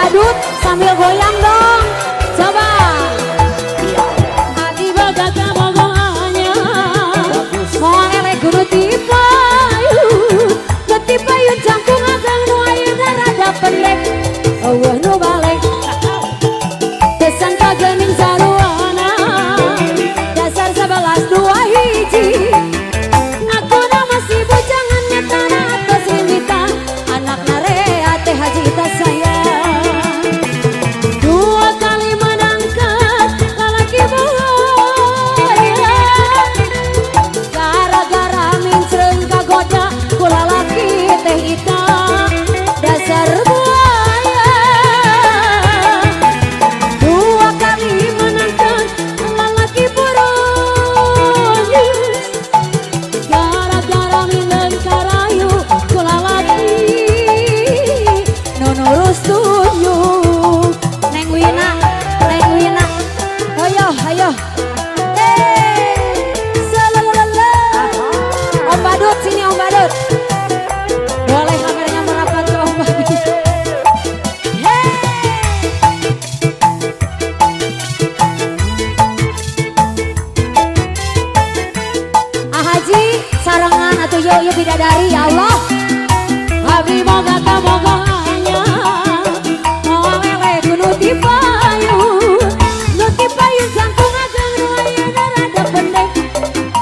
badut sambil goyang dong. Coba. Hati boga kabogonya. Mau elek kudu tipayun. Ketipayun cangkung ageng nu ayeuna rada pendek. Eueuh nu balik. Pesan kagening saruana. Dasar 11 dua hiji. Ngakuna masih bujangan nyatana atas limita. Anak narea teh haji tas saya. Dua kali menangkat lalaki boya. Gara-gara mincreun kagoda ku lalaki teh hitam. Dasar buaya. Dua kali menangkat lalaki boros. Gara-gara mineun karayu ku lalaki nu nurus tunjuk. Neng Wina, ayo, ayo. Selalala. Om Badut sini Om Badut. Boleh kameranya merapat ke Om Badut. Haji sarangan atuh yuk bidadari ya Allah. Abdi moga kabogoanya. Moal lele kudu tipayun. Nu tipayun jangkung ageng nu ayeuna rada pendek.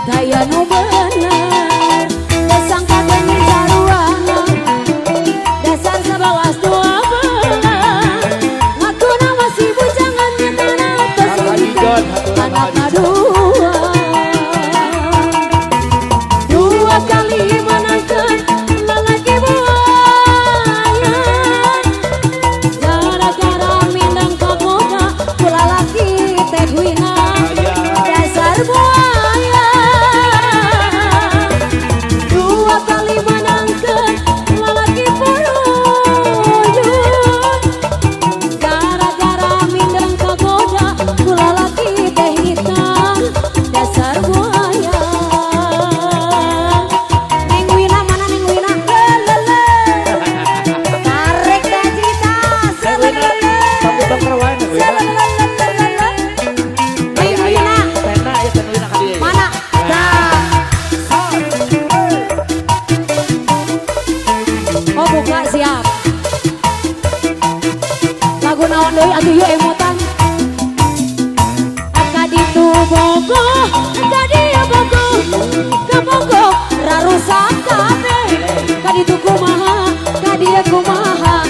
Daya nu bener. Dasangka gening saruana. Dasar 11 dua belas. Ngakuna masih bujangan nyatana atas limita. Anak dua. Dua kali menangkan lalaki buaya. Gara-gara mindang kaboga ku lalaki teh wina. Dasar buaya. Dua kali menangkan lalaki bodoh. Gara-gara mindang kaboga ku lalaki teh hitam. Dasar buaya. Neng Wina mana Neng Wina? Lelele. Tarik dah cita. Selelele. Sampai dokter wae nih. Selelele. Neng Wina Tena ya tenuin ka dia. mana? Dah. Oh buka siap. Lagu naon deui atuh yeuh emutan. Ka ditu bogo, ka dieu bogo. Ka bogo rarusak kabeh. Ka ditu kumaha, ka dieu kumaha.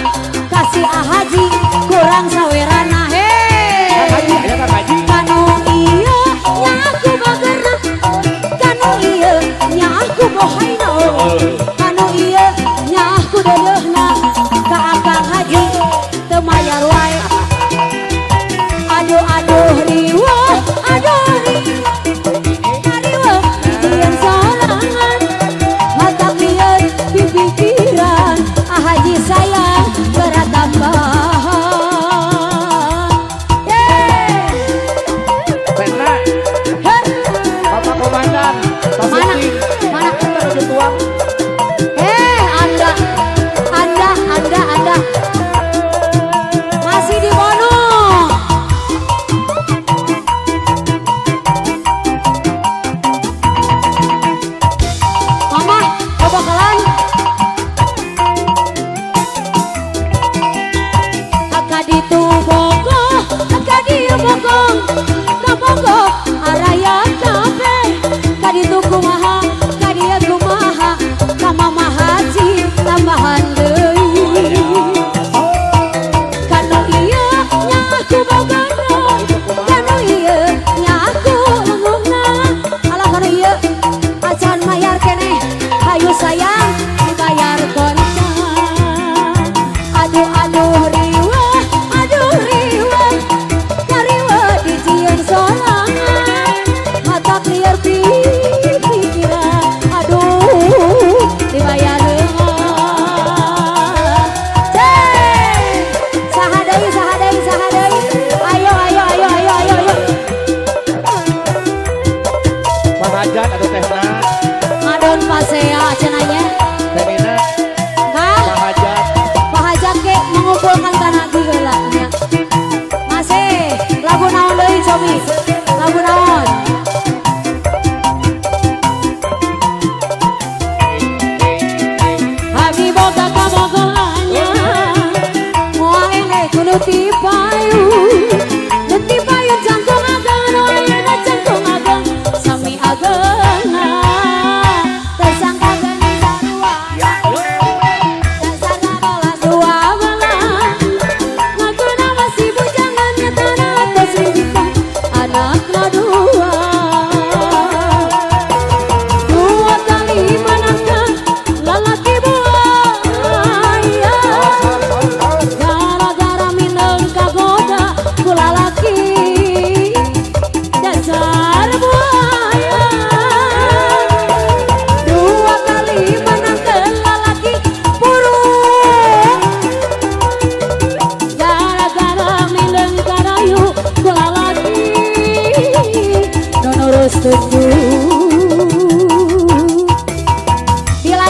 Kasih Haji kurang sawerana he. Haji, aya Kang Haji. Kanu ieu nya aku bagerna. Kanu ieu nya aku bohaina. Kanu ieu nya aku deuleuhna. Ka Akang Haji teu mayar wae. Aduh aduh riweuh, aduh riweuh, dijieun sorangan. Matak lieun pipikiran Haji saya.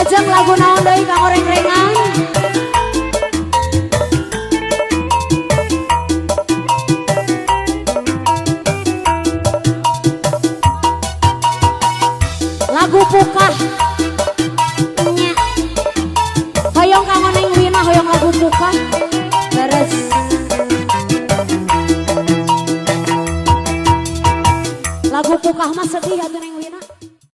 Lajeng lagu naon deui Kang Oreng-rengan. Lagu Pukah. Nya. Hoyong Kang Oneng Wina hoyong lagu Pukah. Beres. Lagu Pukah mah sedih atuh Neng.